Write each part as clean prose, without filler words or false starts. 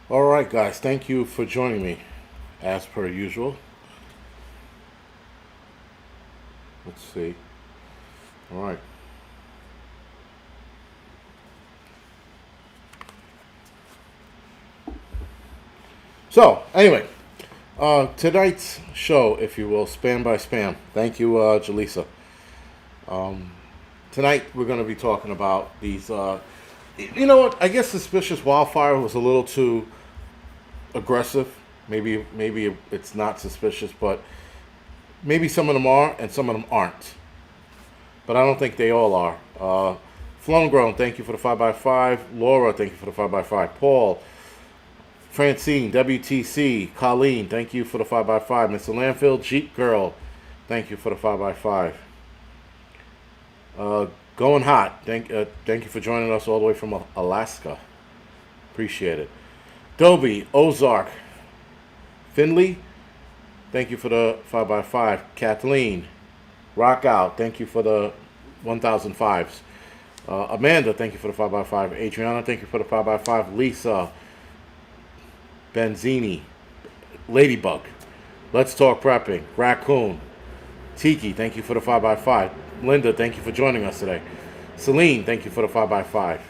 All right, guys, thank you for joining me, as per usual. Let's see. All right. So, anyway, tonight's show, if you will, spam by spam. Thank you, Jaleesa. Tonight we're going to be talking about these. You know what? I guess Suspicious Wildfire was a little too aggressive. Maybe it's not suspicious, but maybe some of them are and some of them aren't. But I don't think they all are. Flown Grown, thank you for the 5 by 5 Laura, thank you for the 5 by 5 Paul, Francine, WTC, Colleen, thank you for the 5 by 5 Mr. Landfill, Jeep Girl, thank you for the 5 by 5 Going Hot, thank you for joining us all the way from Alaska. Appreciate it. Dobie, Ozark, Finley, thank you for the 5 by 5 Kathleen, Rock Out, thank you for the 1005s. Amanda, thank you for the 5 by 5 Adriana, thank you for the 5 by 5 Lisa, Benzini, Ladybug, Let's Talk Prepping, Raccoon, Tiki, thank you for the 5 by 5 Linda, thank you for joining us today. Celine, thank you for the 5 by 5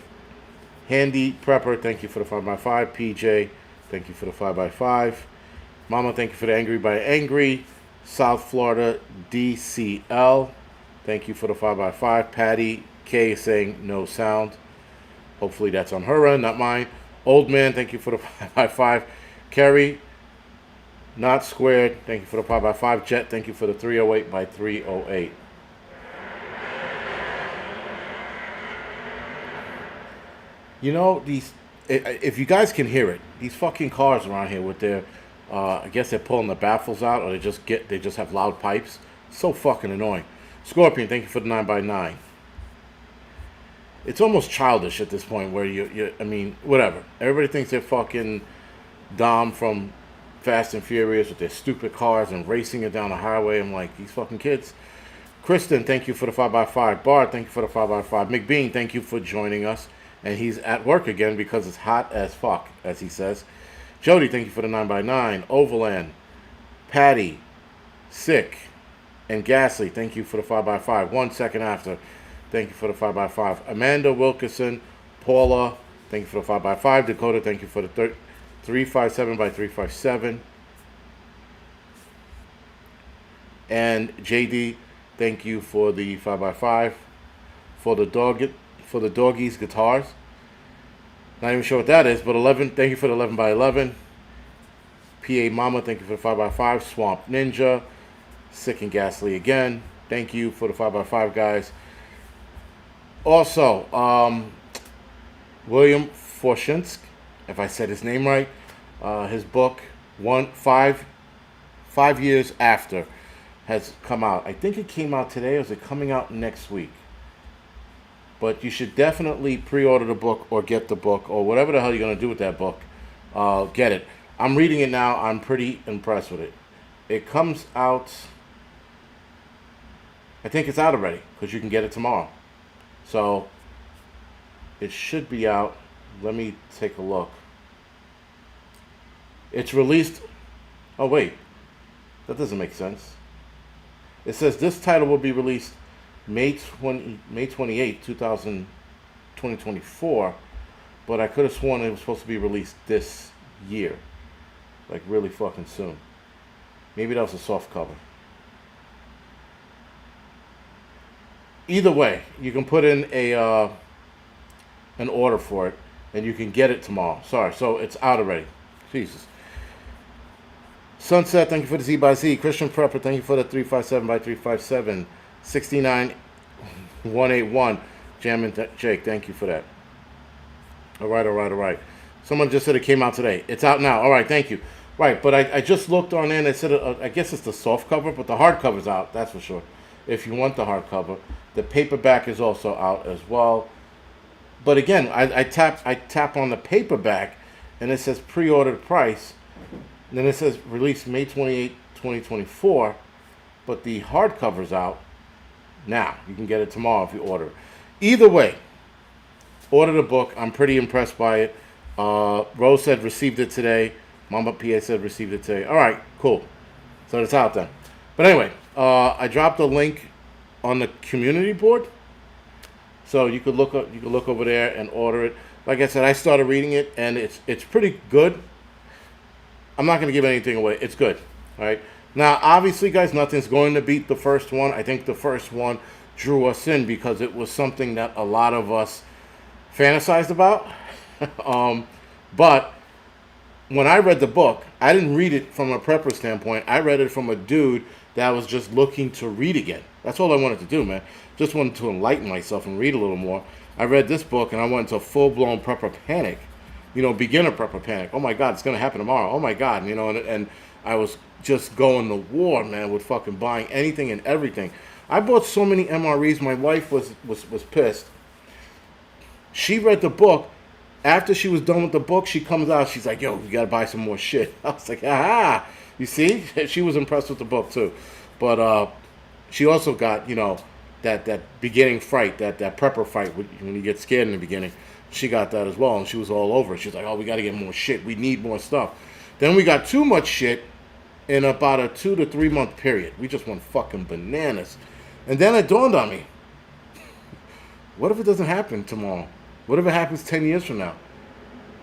Handy Prepper, thank you for the 5 by 5 PJ, thank you for the 5 by 5 Mama, thank you for the Angry by Angry. South Florida DCL, thank you for the 5 by 5 Patty K is saying no sound. Hopefully that's on her end, not mine. Old Man, thank you for the 5 by 5 Kerry, Not Squared, thank you for the 5 by 5 Jet, thank you for the 308 by 308 You know, if you guys can hear it, these fucking cars around here with their, I guess they're pulling the baffles out, or they just have loud pipes. So fucking annoying. Scorpion, thank you for the 9 by 9 It's almost childish at this point where I mean, whatever. Everybody thinks they're fucking Dom from Fast and Furious with their stupid cars and racing it down the highway. I'm like, these fucking kids. Kristen, thank you for the 5 by 5 Bart, thank you for the 5 by 5 McBean, thank you for joining us. And he's at work again because it's hot as fuck, as he says. Jody, thank you for the 9 by 9 Overland, Patty, Sick, and Ghastly, thank you for the 5 by 5 1 second after, thank you for the 5 by 5 Amanda Wilkerson, Paula, thank you for the 5 by 5 Dakota, thank you for the 357 by 357 And JD, thank you for the 5 by 5 for the doggies guitars. Not even sure what that is, but 11. Thank you for the 11 by 11 PA Mama, thank you for the 5 by 5 Swamp Ninja, Sick and Ghastly again. Thank you for the 5 by 5 guys. Also, William Forshinsk, if I said his name right, his book 5 years after has come out. I think it came out today, or is it coming out next week? But you should definitely pre-order the book or get the book or whatever the hell you're going to do with that book. Get it. I'm reading it now. I'm pretty impressed with it. It comes out, I think it's out already because you can get it tomorrow. So it should be out. Let me take a look. It's released. Oh, wait. That doesn't make sense. It says this title will be released May 28, 2024, but I could have sworn it was supposed to be released this year. Like really fucking soon. Maybe that was a soft cover. Either way, you can put in an order for it, and you can get it tomorrow. Sorry, so it's out already. Jesus. Sunset, thank you for the Z by Z. Christian Prepper, thank you for the 357 by 357 69181 Jam and Jake, thank you for that. All right. Someone just said it came out today. It's out now. All right, thank you. Right, but I just looked on there and it said, I guess it's the soft cover, but the hard cover's out, that's for sure. If you want the hard cover. The paperback is also out as well. But again, I tap on the paperback and it says pre-ordered price. And then it says release May 28, 2024. But the hardcover's out now. You can get it tomorrow if you order it. Either way, order the book. I'm pretty impressed by it. Rose said received it today. Mama PA said received it today. All right, cool. So it's out then. But anyway, I dropped a link on the community board, so you could look over there and order it. Like I said, I started reading it, and it's pretty good. I'm not going to give anything away. It's good. All right. Now, obviously, guys, nothing's going to beat the first one. I think the first one drew us in because it was something that a lot of us fantasized about. But when I read the book, I didn't read it from a prepper standpoint. I read it from a dude that was just looking to read again. That's all I wanted to do, man. Just wanted to enlighten myself and read a little more. I read this book and I went into full-blown prepper panic. Beginner prepper panic. Oh my God, it's going to happen tomorrow. Oh my God, and I was just going to war, man, with fucking buying anything and everything. I bought so many MREs. My wife was pissed. She read the book. After she was done with the book, she comes out. She's like, yo, you got to buy some more shit. I was like, aha. You see? She was impressed with the book, too. But she also got, that beginning fright, that prepper fight when you get scared in the beginning. She got that as well, and she was all over it. She's like, oh, we got to get more shit. We need more stuff. Then we got too much shit in about a 2 to 3 month period. We just went fucking bananas. And then it dawned on me, what if it doesn't happen tomorrow? What if it happens 10 years from now?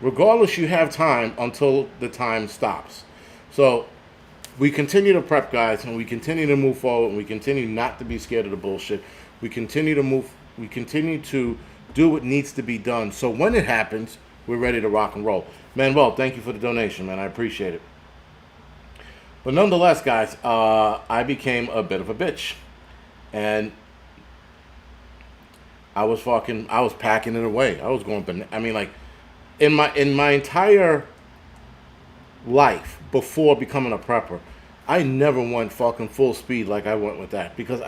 Regardless, you have time until the time stops. So we continue to prep, guys, and we continue to move forward, and we continue not to be scared of the bullshit. We continue to do what needs to be done. So when it happens, we're ready to rock and roll. Manuel, thank you for the donation, man. I appreciate it. But nonetheless, guys, I became a bit of a bitch. And I was packing it away. I was going, in my entire life before becoming a prepper, I never went fucking full speed like I went with that. Because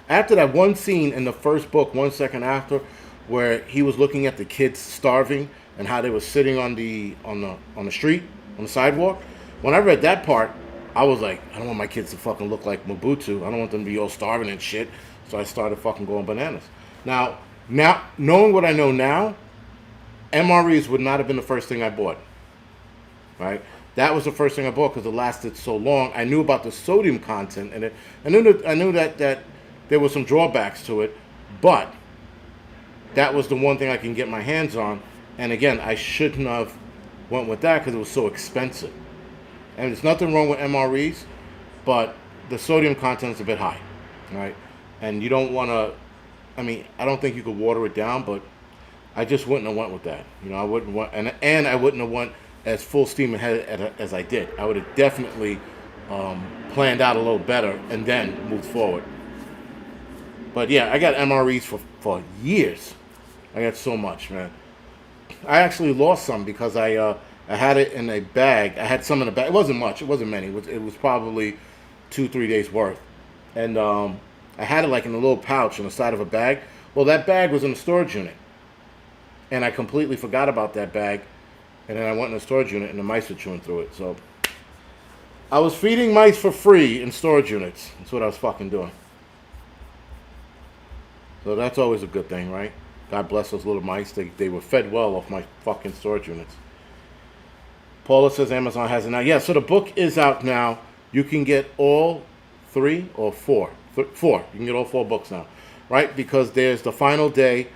after that one scene in the first book, 1 second after, where he was looking at the kids starving and how they were sitting on the street, on the sidewalk. When I read that part, I was like, I don't want my kids to fucking look like Mobutu. I don't want them to be all starving and shit. So I started fucking going bananas. Now, knowing what I know now, MREs would not have been the first thing I bought. Right? That was the first thing I bought because it lasted so long. I knew about the sodium content in it. I knew that there were some drawbacks to it, but that was the one thing I can get my hands on. And again, I shouldn't have went with that because it was so expensive. And there's nothing wrong with MREs, but the sodium content is a bit high, right? And you don't want to, I don't think you could water it down, but I just wouldn't have went with that. I wouldn't want, and I wouldn't have went as full steam ahead as I did. I would have definitely planned out a little better and then moved forward. But yeah, I got MREs for years. I got so much, man. I actually lost some because I had it in a bag. I had some in a bag. It wasn't much. It wasn't many. It was probably 2-3 days worth. And I had it like in a little pouch on the side of a bag. Well, that bag was in the storage unit. And I completely forgot about that bag. And then I went in the storage unit and the mice were chewing through it. So I was feeding mice for free in storage units. That's what I was fucking doing. So that's always a good thing, right? God bless those little mice. They were fed well off my fucking storage units. Paula says Amazon has it now. Yeah, so the book is out now. You can get all 3 or 4. 4. You can get all 4 books now, right? Because there's the final day,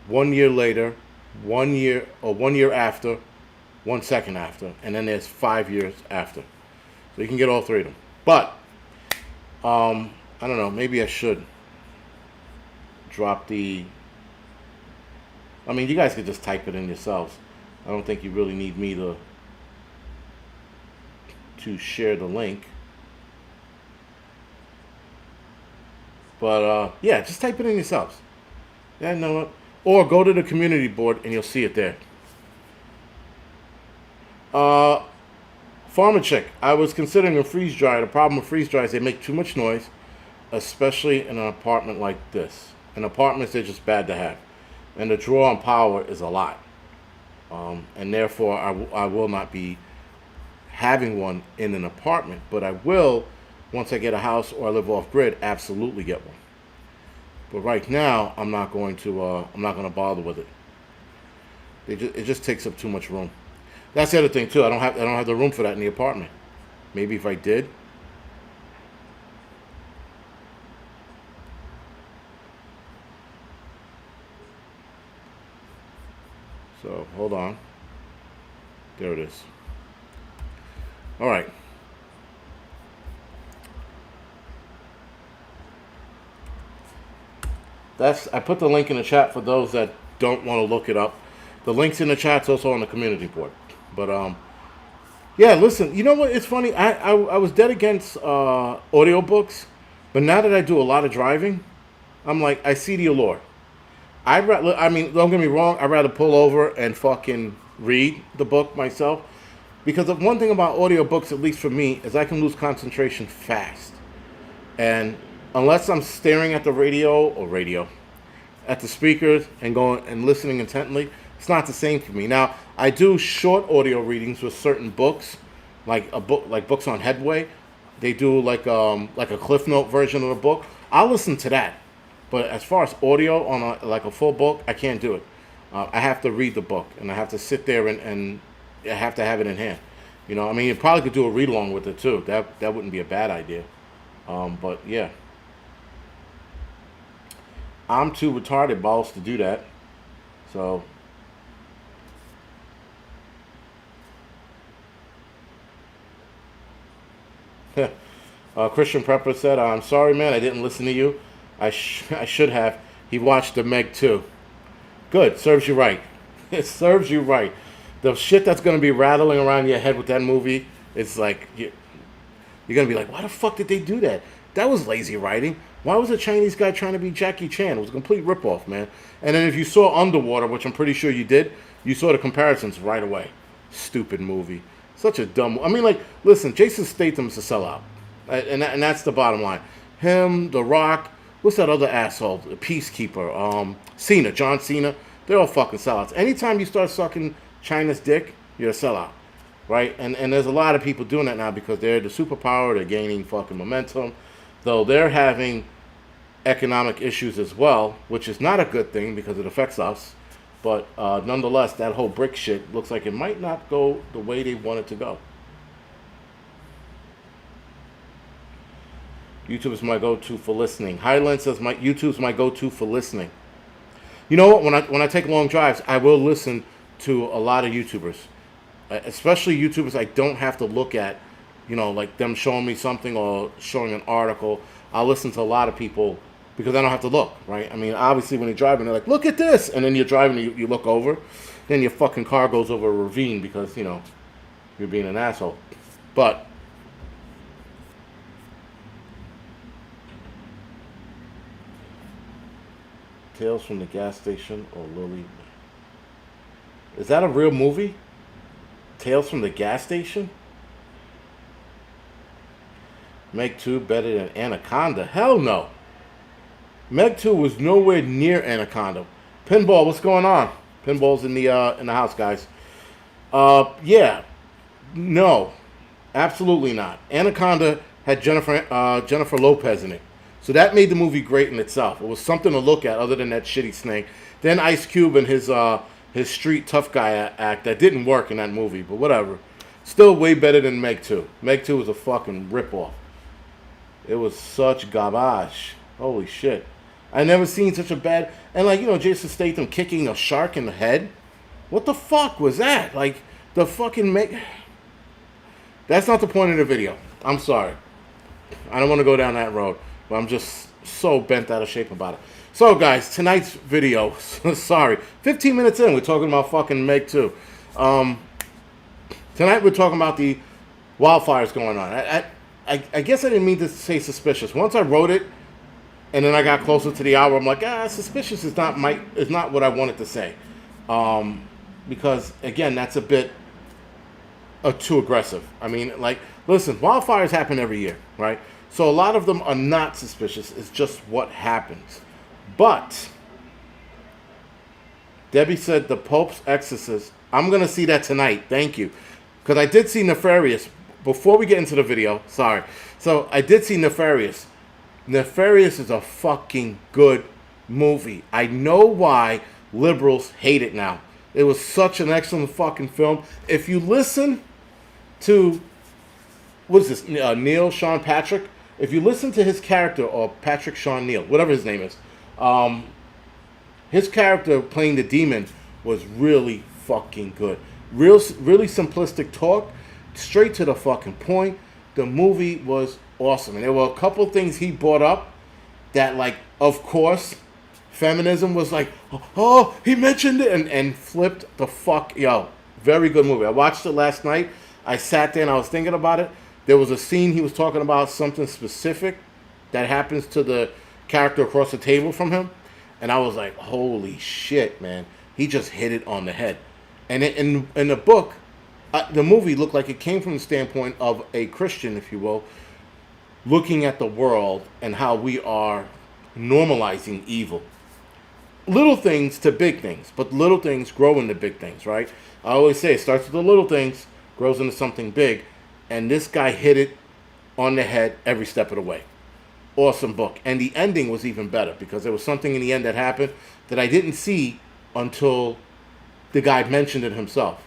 1 year later, 1 year or 1 year after, 1 second after, and then there's 5 years after. So you can get all 3 of them. But I don't know. Maybe I should drop the. You guys could just type it in yourselves. I don't think you really need me to share the link. But yeah, just type it in yourselves. Yeah, you know what? Or go to the community board and you'll see it there. Farmer chick. I was considering a freeze dryer. The problem with freeze dryers, they make too much noise, especially in an apartment like this. In apartments, they're just bad to have. And the draw on power is a lot. And therefore, I will not be having one in an apartment. But I will, once I get a house or I live off grid, absolutely get one. But right now, I'm not going to bother with it. It just takes up too much room. That's the other thing too. I don't have the room for that in the apartment. Maybe if I did. So hold on. There it is. All right. I put the link in the chat for those that don't want to look it up. The link's in the chat's also on the community board. But yeah, listen, you know what? It's funny. I was dead against audiobooks, but now that I do a lot of driving, I'm like, I see the allure. I mean, don't get me wrong. I'd rather pull over and fucking read the book myself, because the one thing about audiobooks, at least for me, is I can lose concentration fast. And unless I'm staring at the radio, at the speakers and going and listening intently, it's not the same for me. Now, I do short audio readings with certain books, like books on Headway. They do like a Cliff Note version of the book. I'll listen to that. But as far as audio on a full book, I can't do it. I have to read the book, and I have to sit there and I have to have it in hand. You know, I mean, you probably could do a read along with it too. That wouldn't be a bad idea. But yeah, I'm too retarded balls to do that. So Christian Prepper said, "I'm sorry, man. I didn't listen to you. I should have." He watched the Meg too. Good. Serves you right. It serves you right. The shit that's going to be rattling around your head with that movie, it's like, you're going to be like, why the fuck did they do that? That was lazy writing. Why was a Chinese guy trying to be Jackie Chan? It was a complete ripoff, man. And then if you saw Underwater, which I'm pretty sure you did, you saw the comparisons right away. Stupid movie. Such a dumb... I mean, like, listen, Jason Statham's a sellout. And that's the bottom line. Him, The Rock, what's that other asshole? The Peacekeeper. Cena, John Cena. They're all fucking sellouts. Anytime you start sucking China's dick, you're a sellout. Right? And there's a lot of people doing that now because they're the superpower. They're gaining fucking momentum. Though they're having economic issues as well, which is not a good thing because it affects us. But nonetheless, that whole brick shit looks like it might not go the way they want it to go. YouTube is my go-to for listening. Highland says YouTube's my go-to for listening. You know what? When I take long drives, I will listen to a lot of YouTubers, especially YouTubers I don't have to look at. You know, like them showing me something or showing an article. I'll listen to a lot of people because I don't have to look, right? I mean, obviously when you're driving, they're like, look at this. And then you're driving, you look over. Then your fucking car goes over a ravine because, you know, you're being an asshole. But Tales from the Gas Station or Lily. Is that a real movie? Tales from the Gas Station? Meg 2 better than Anaconda? Hell no. Meg 2 was nowhere near Anaconda. Pinball, what's going on? Pinball's in the house, guys. Yeah. No. Absolutely not. Anaconda had Jennifer Lopez in it. So that made the movie great in itself. It was something to look at other than that shitty snake. Then Ice Cube and his street tough guy act that didn't work in that movie, but whatever. Still way better than Meg 2. Meg 2 was a fucking ripoff. It was such garbage. Holy shit. I never seen such a bad... And like, you know, Jason Statham kicking a shark in the head. What the fuck was that? Like, the fucking... That's not the point of the video. I'm sorry. I don't want to go down that road. But I'm just so bent out of shape about it. So, guys, tonight's video... sorry. 15 minutes in, we're talking about fucking Meg 2. Tonight we're talking about the wildfires going on. I guess I didn't mean to say suspicious. Once I wrote it, and then I got closer to the hour, I'm like, suspicious is not what I wanted to say, because again, that's a bit too aggressive. I mean, like, listen, wildfires happen every year, right? So a lot of them are not suspicious. It's just what happens. But Debbie said the Pope's Exorcist. I'm gonna see that tonight. Thank you, because I did see Nefarious. Before we get into the video, sorry. So, I did see Nefarious. Nefarious is a fucking good movie. I know why liberals hate it now. It was such an excellent fucking film. If you listen to, what is this, Neil Sean Patrick? If you listen to his character, or Patrick Sean Neil, whatever his name is, his character playing the demon was really fucking good. Really simplistic talk, straight to the fucking point. The movie was awesome. And there were a couple things he brought up that, like, of course, feminism was like, oh, he mentioned it, and flipped the fuck. Yo, very good movie. I watched it last night. I sat there and I was thinking about it. There was a scene he was talking about something specific that happens to the character across the table from him. And I was like, holy shit, man. He just hit it on the head. And in the book, the movie looked like it came from the standpoint of a Christian, if you will, looking at the world and how we are normalizing evil. Little things to big things, but little things grow into big things, right? I always say it starts with the little things, grows into something big. And this guy hit it on the head every step of the way. Awesome book. And the ending was even better because there was something in the end that happened that I didn't see until the guy mentioned it himself.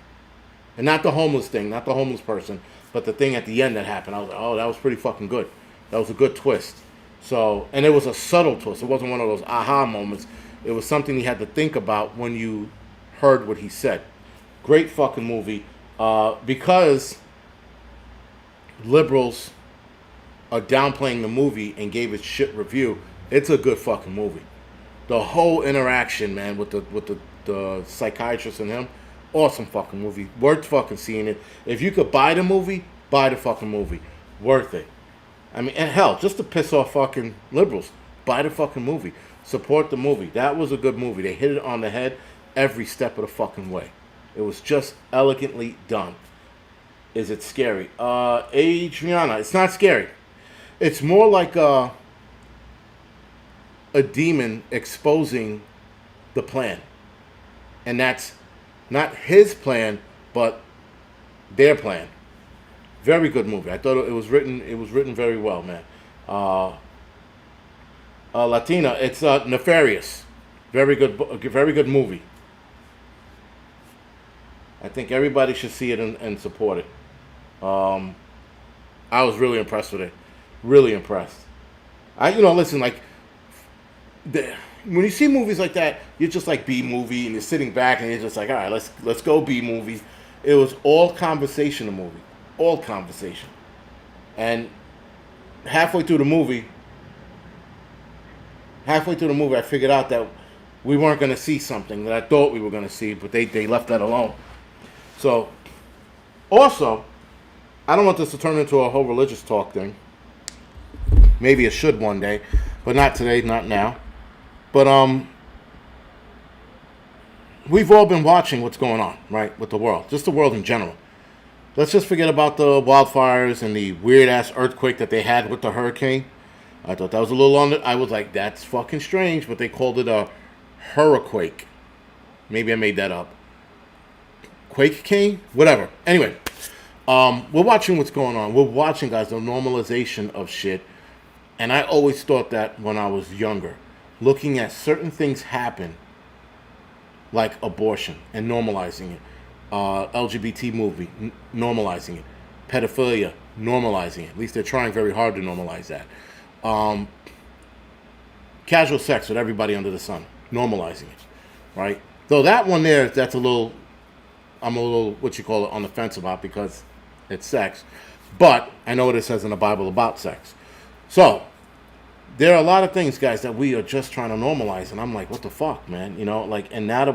And not the homeless thing, not the homeless person, but the thing at the end that happened. I was like, oh, that was pretty fucking good. That was a good twist. So, and it was a subtle twist. It wasn't one of those aha moments. It was something you had to think about when you heard what he said. Great fucking movie. Because liberals are downplaying the movie and gave it shit review, it's a good fucking movie. The whole interaction, man, with the psychiatrist and him, awesome fucking movie. Worth fucking seeing it. If you could buy the movie, buy the fucking movie. Worth it. I mean, and hell, just to piss off fucking liberals, buy the fucking movie. Support the movie. That was a good movie. They hit it on the head every step of the fucking way. It was just elegantly done. Is it scary? Adriana, it's not scary. It's more like a demon exposing the plan. And that's not his plan, but their plan. Very good movie. I thought it was written very well, man. Latina, it's Nefarious. Very good movie. I think everybody should see it and support it. I was really impressed with it. Really impressed. Listen, like, when you see movies like that, you're just like B movie, and you're sitting back, and you're just like, all right, let's go B movie. It was all conversation, the movie, all conversation, and halfway through the movie, I figured out that we weren't going to see something that I thought we were going to see, but they left that alone. So, also, I don't want this to turn into a whole religious talk thing. Maybe it should one day, but not today, not now. But we've all been watching what's going on, right, with the world, just the world in general. Let's just forget about the wildfires and the weird-ass earthquake that they had with the hurricane. I thought that was a little on the... I was like, that's fucking strange, but they called it a hurricane. Maybe I made that up. Quake cane? Whatever. Anyway, we're watching what's going on. We're watching, guys, the normalization of shit. And I always thought that when I was younger. Looking at certain things happen, like abortion, and normalizing it. LGBT movie, normalizing it. Pedophilia, normalizing it. At least they're trying very hard to normalize that. Casual sex with everybody under the sun, normalizing it, right? Though that one there, I'm a little, what you call it, on the fence about, because it's sex. But I know what it says in the Bible about sex. So, there are a lot of things, guys, that we are just trying to normalize, and I'm like, what the fuck, man? And now that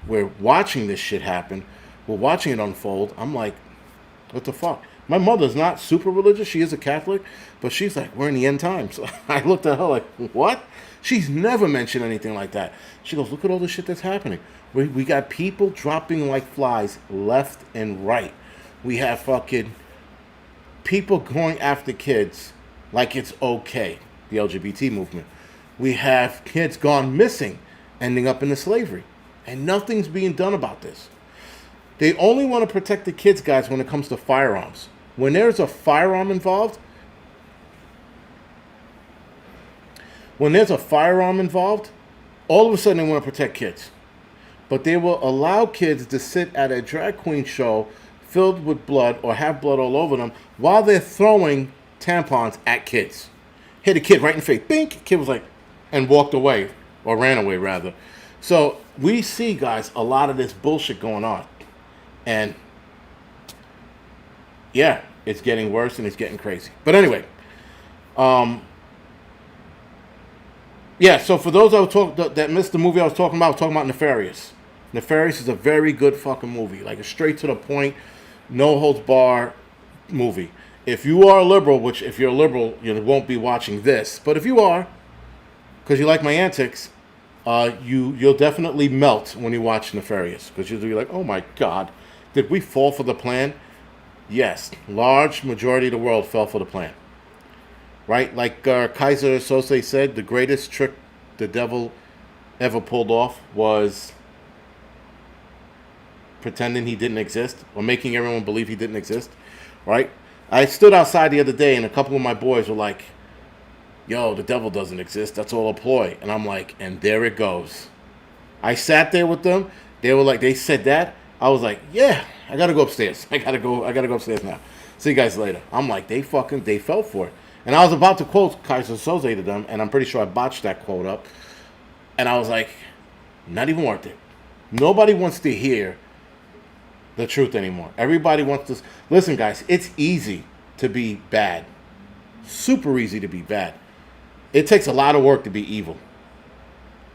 we're watching this shit happen, we're watching it unfold, I'm like, what the fuck? My mother's not super religious. She is a Catholic, but she's like, we're in the end times. So I looked at her like, what? She's never mentioned anything like that. She goes, look at all the shit that's happening. We got people dropping like flies left and right. We have fucking people going after kids like it's okay, the LGBT movement. We have kids gone missing, ending up into slavery. And nothing's being done about this. They only want to protect the kids, guys, when it comes to firearms. When there's a firearm involved, all of a sudden they want to protect kids. but they will allow kids to sit at a drag queen show filled with blood or have blood all over them while they're throwing tampons at kids. Hit a kid right in the face. Bink! Kid was like, and walked away, or ran away rather. So we see, guys, a lot of this bullshit going on. And yeah, it's getting worse and it's getting crazy. But anyway, yeah, so for those that missed the movie I was talking about Nefarious. Nefarious is a very good fucking movie. Like a straight to the point, no holds bar movie. If you are a liberal, which if you're a liberal, you won't be watching this. But if you are, because you like my antics, you'll definitely melt when you watch Nefarious. Because you'll be like, oh my God, did we fall for the plan? Yes, large majority of the world fell for the plan. Right? Like Kaiser Sose said, the greatest trick the devil ever pulled off was pretending he didn't exist or making everyone believe he didn't exist. Right? I stood outside the other day and a couple of my boys were like, yo, the devil doesn't exist. That's all a ploy. And I'm like, and there it goes. I sat there with them. They were like, they said that. I was like, yeah, I got to go upstairs. I got to go upstairs now. See you guys later. I'm like, they fell for it. And I was about to quote Kaiser Soze to them, and I'm pretty sure I botched that quote up. And I was like, not even worth it. Nobody wants to hear the truth anymore. Everybody wants to... Listen, guys, it's easy to be bad. Super easy to be bad. It takes a lot of work to be evil.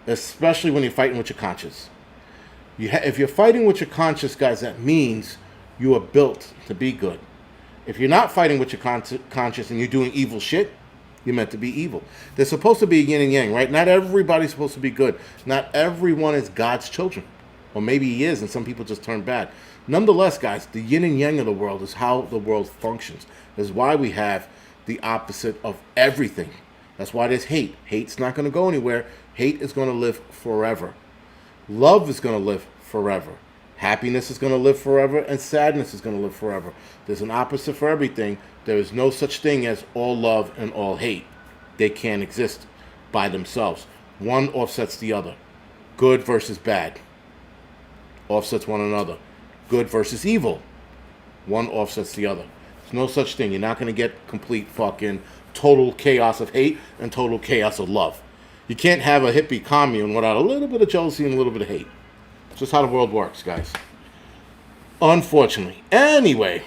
Especially when you're fighting with your conscience. If you're fighting with your conscience, guys, that means you are built to be good. If you're not fighting with your conscience and you're doing evil shit, you're meant to be evil. There's supposed to be yin and yang, right? Not everybody's supposed to be good. Not everyone is God's children. Or maybe he is, and some people just turn bad. Nonetheless, guys, the yin and yang of the world is how the world functions. That's why we have the opposite of everything. That's why there's hate. Hate's not going to go anywhere. Hate is going to live forever. Love is going to live forever. Happiness is going to live forever, and sadness is going to live forever. There's an opposite for everything. There is no such thing as all love and all hate. They can't exist by themselves. One offsets the other. Good versus bad offsets one another. Good versus evil. One offsets the other. There's no such thing. You're not going to get complete fucking total chaos of hate and total chaos of love. You can't have a hippie commune without a little bit of jealousy and a little bit of hate. It's just how the world works, guys. Unfortunately. Anyway,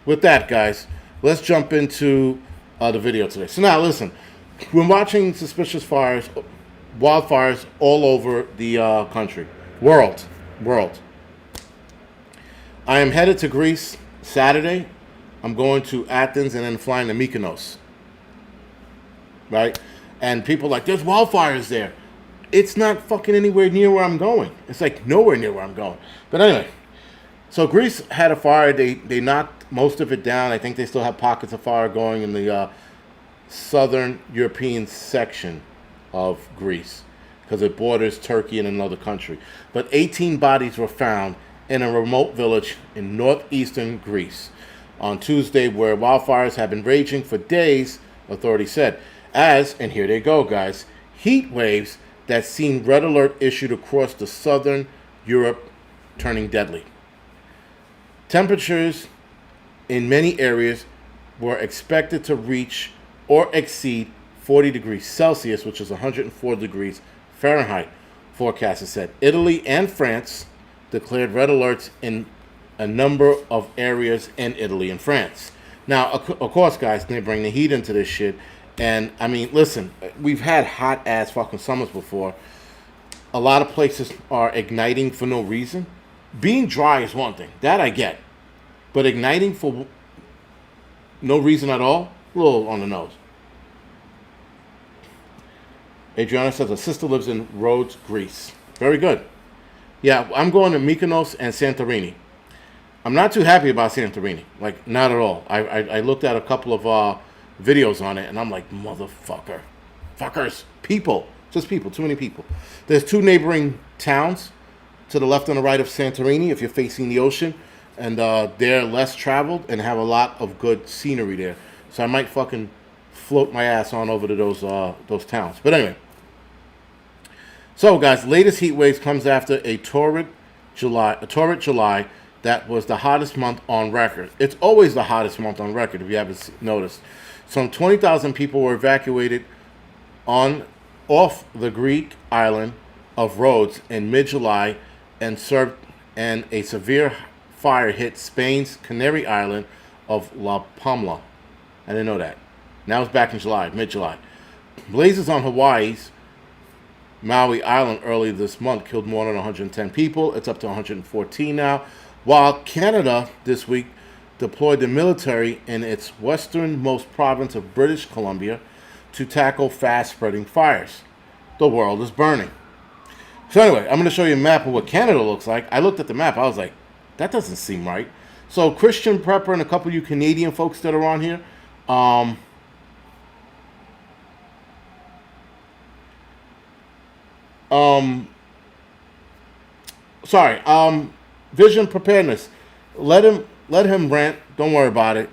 with that, guys, let's jump into the video today. So now, listen. We're watching suspicious wildfires all over the country. World. I am headed to Greece Saturday. I'm going to Athens and then flying to Mykonos. Right? And people are like, there's wildfires there. It's not fucking anywhere near where I'm going. It's like nowhere near where I'm going. But anyway, so Greece had a fire. They knocked most of it down. I think they still have pockets of fire going in the southern European section of Greece because it borders Turkey and another country. But 18 bodies were found in a remote village in northeastern Greece on Tuesday, where wildfires have been raging for days, authorities said. And here they go, guys, heat waves that seen red alert issued across the southern Europe turning deadly. Temperatures in many areas were expected to reach or exceed 40 degrees Celsius, which is 104 degrees Fahrenheit, forecasters said. Italy and France declared red alerts in a number of areas in Italy and France. Now, of course, guys, they bring the heat into this shit. And, I mean, listen, we've had hot-ass fucking summers before. A lot of places are igniting for no reason. Being dry is one thing. That I get. But igniting for no reason at all? A little on the nose. Adriana says her sister lives in Rhodes, Greece. Very good. Yeah, I'm going to Mykonos and Santorini. I'm not too happy about Santorini. Like, not at all. I looked at a couple of videos on it, and I'm like, fuckers, people, just people, too many people. There's two neighboring towns to the left and the right of Santorini if you're facing the ocean, and they're less traveled and have a lot of good scenery there. So I might fucking float my ass on over to those towns. But anyway, So, guys, latest heat waves comes after a torrid July that was the hottest month on record. It's always the hottest month on record, if you haven't noticed. Some 20,000 people were evacuated on off the Greek island of Rhodes in mid-July, and a severe fire hit Spain's Canary Island of La Palma. I didn't know that. Now it's back in July, mid-July. Blazes on Hawaii's Maui Island early this month killed more than 110 people. It's up to 114 now. While Canada this week deployed the military in its westernmost province of British Columbia to tackle fast-spreading fires. The world is burning. So anyway, I'm going to show you a map of what Canada looks like. I looked at the map. I was like, that doesn't seem right. So Christian Prepper and a couple of you Canadian folks that are on here, Vision Preparedness. Let him rant. Don't worry about it.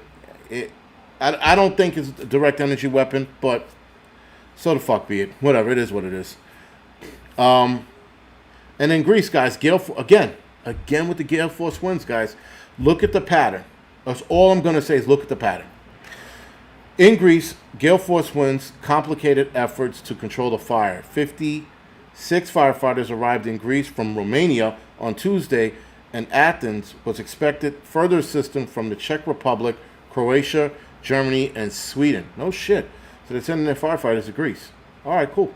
I don't think it's a direct energy weapon, but so the fuck be it. Whatever, it is what it is. And in Greece, guys, again with the gale force winds, guys. Look at the pattern. That's all I'm going to say is look at the pattern. In Greece, gale force winds complicated efforts to control the fire. 56 firefighters arrived in Greece from Romania on Tuesday, and Athens was expected further assistance from the Czech Republic, Croatia, Germany, and Sweden. No shit. So they're sending their firefighters to Greece. All right, cool.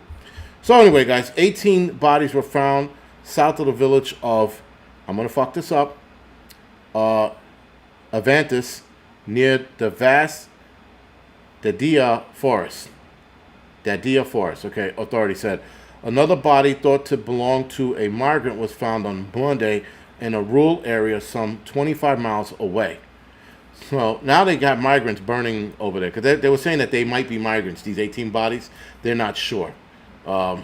So anyway, guys, 18 bodies were found south of the village of, I'm going to fuck this up, Avantis, near the vast Dadia Forest. Dadia Forest, okay, authority said. Another body thought to belong to a migrant was found on Monday in a rural area some 25 miles away. So now they got migrants burning over there, because they were saying that they might be migrants, these 18 bodies. They're not sure. No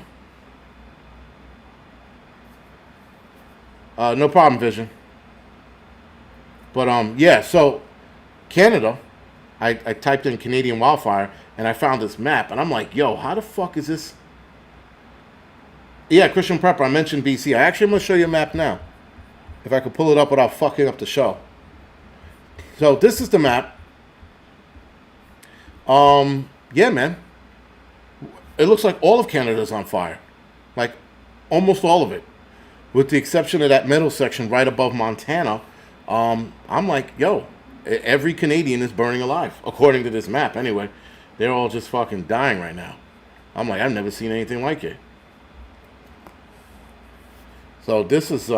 problem, Vision. But yeah, so Canada, I typed in Canadian wildfire and I found this map, and I'm like, yo, how the fuck is this? Yeah, Christian Prepper, I mentioned BC. I actually am going to show you a map now, if I could pull it up without fucking up the show. So this is the map. Yeah, man. It looks like all of Canada's on fire. Like, almost all of it. With the exception of that middle section right above Montana. I'm like, yo, every Canadian is burning alive, according to this map anyway. They're all just fucking dying right now. I'm like, I've never seen anything like it. So this is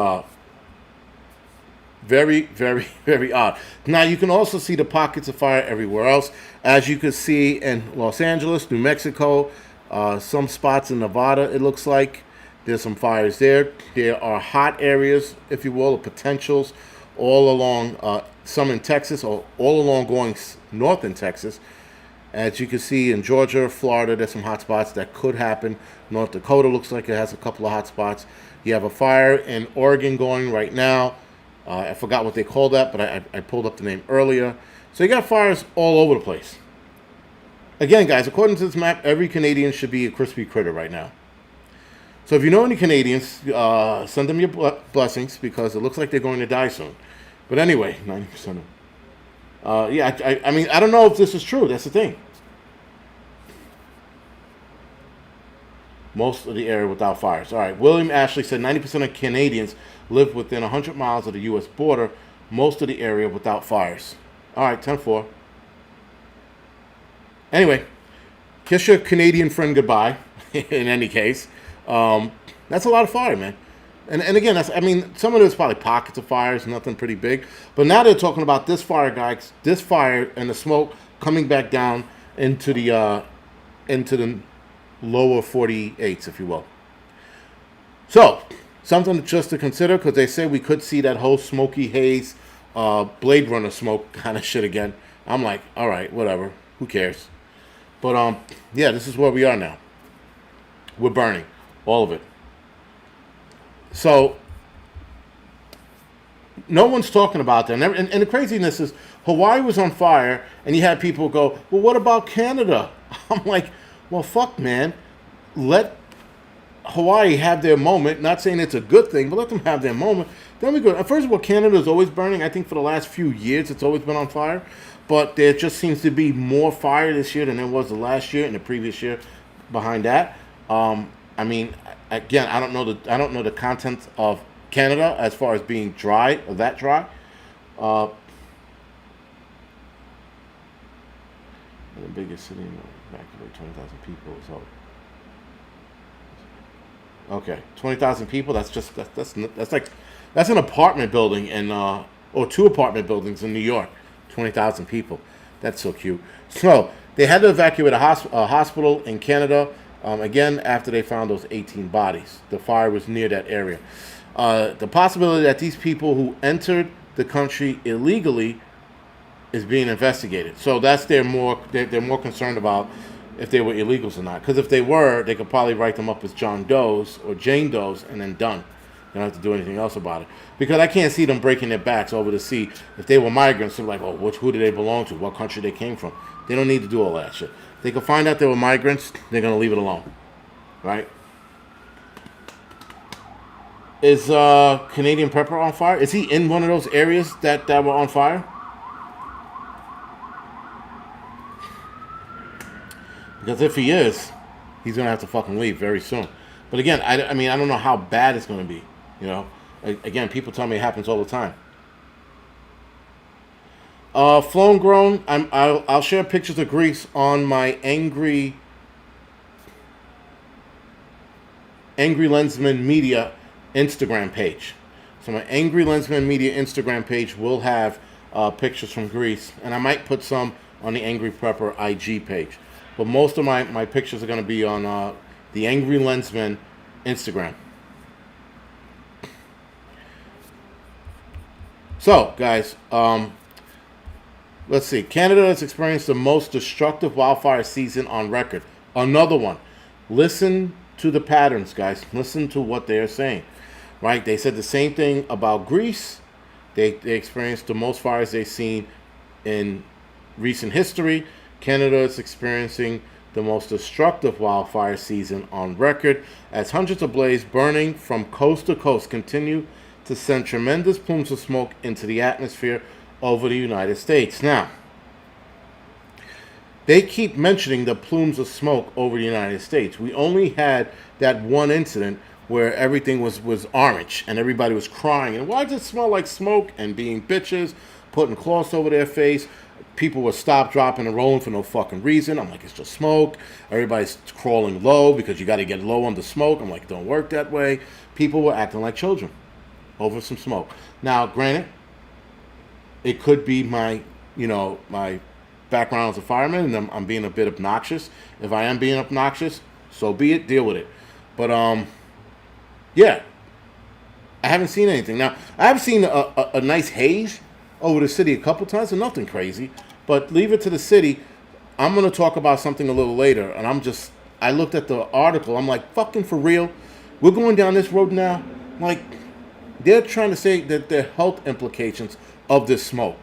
very, very, very odd. Now, you can also see the pockets of fire everywhere else. As you can see in Los Angeles, New Mexico, some spots in Nevada, it looks like. There's some fires there. There are hot areas, if you will, or potentials all along, some in Texas, or all along going north in Texas. As you can see in Georgia, Florida, there's some hot spots that could happen. North Dakota looks like it has a couple of hot spots. You have a fire in Oregon going right now. I forgot what they call that, but I pulled up the name earlier. So you got fires all over the place. Again, guys, according to this map, every Canadian should be a crispy critter right now. So if you know any Canadians, send them your blessings, because it looks like they're going to die soon. But anyway, 90% of them. Yeah, I mean, I don't know if this is true. That's the thing. Most of the area without fires. All right, William Ashley said 90% of Canadians live within 100 miles of the U.S. border. Most of the area without fires. All right, 10-4. Anyway, kiss your Canadian friend goodbye, in any case. That's a lot of fire, man. And again, I mean, some of it is probably pockets of fires, nothing pretty big. But now they're talking about this fire, guys, this fire and the smoke coming back down into the lower 48s, if you will. So, something just to consider, because they say we could see that whole smoky haze, Blade Runner smoke kind of shit again. I'm like, all right, whatever. Who cares? But, yeah, this is where we are now. We're burning. All of it. So, no one's talking about that. And the craziness is, Hawaii was on fire, and you had people go, well, what about Canada? I'm like, well, fuck, man. Let Hawaii have their moment. Not saying it's a good thing, but let them have their moment. Then we go. First of all, Canada is always burning. I think for the last few years, it's always been on fire. But there just seems to be more fire this year than there was the last year and the previous year behind that. I mean, again, I don't know the content of Canada as far as being dry or that dry. Uh, the biggest city in evacuate 20,000 people. So okay, 20,000 people. That's just that's an apartment building in or two apartment buildings in New York. 20,000 people. That's so cute. So they had to evacuate a hospital in Canada. Again, after they found those 18 bodies, the fire was near that area. The possibility that these people who entered the country illegally is being investigated. So that's they're more concerned about if they were illegals or not. Because if they were, they could probably write them up as John Does or Jane Does and then done. They don't have to do anything else about it. Because I can't see them breaking their backs over the sea. If they were migrants, they're like, oh, who do they belong to? What country they came from? They don't need to do all that shit. They can find out they were migrants, they're going to leave it alone. Right? Is Canadian Pepper on fire? Is he in one of those areas that were on fire? Because if he is, he's going to have to fucking leave very soon. But again, I mean, I don't know how bad it's going to be. You know? Again, people tell me it happens all the time. Flown grown. I'll share pictures of Greece on my Angry Lensman Media Instagram page. So my Angry Lensman Media Instagram page will have pictures from Greece, and I might put some on the Angry Prepper IG page. But most of my pictures are going to be on the Angry Lensman Instagram. So, guys, let's see. Canada has experienced the most destructive wildfire season on record. Another one. Listen to the patterns, guys. Listen to what they're saying. Right? They said the same thing about Greece. They experienced the most fires they've seen in recent history. Canada is experiencing the most destructive wildfire season on record as hundreds of blazes burning from coast to coast continue to send tremendous plumes of smoke into the atmosphere over the United States. Now, they keep mentioning the plumes of smoke over the United States. We only had that one incident where everything was orange and everybody was crying. And why does it smell like smoke? And being bitches, putting cloths over their face. People were stop, dropping, and rolling for no fucking reason. I'm like, it's just smoke. Everybody's crawling low because you got to get low on the smoke. I'm like, it don't work that way. People were acting like children over some smoke. Now, granted, it could be my background as a fireman, and I'm being a bit obnoxious. If I am being obnoxious, so be it. Deal with it. But yeah, I haven't seen anything. Now, I have seen a nice haze over the city a couple times, and nothing crazy. But leave it to the city. I'm going to talk about something a little later, and I looked at the article. I'm like, fucking for real? We're going down this road now? Like, they're trying to say that the health implications of this smoke.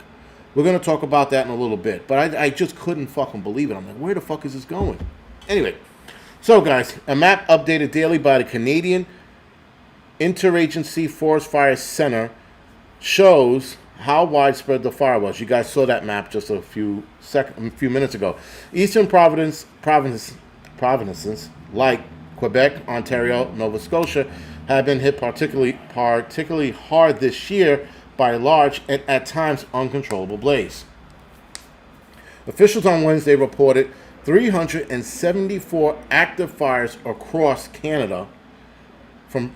We're going to talk about that in a little bit. But I just couldn't fucking believe it. I'm like, where the fuck is this going? Anyway, so guys, a map updated daily by the Canadian Interagency Forest Fire Center shows how widespread the fire was. You guys saw that map just a few minutes ago. Eastern provinces like Quebec, Ontario, Nova Scotia have been hit particularly hard this year by large and at times uncontrollable blaze. Officials on Wednesday reported 374 active fires across Canada, from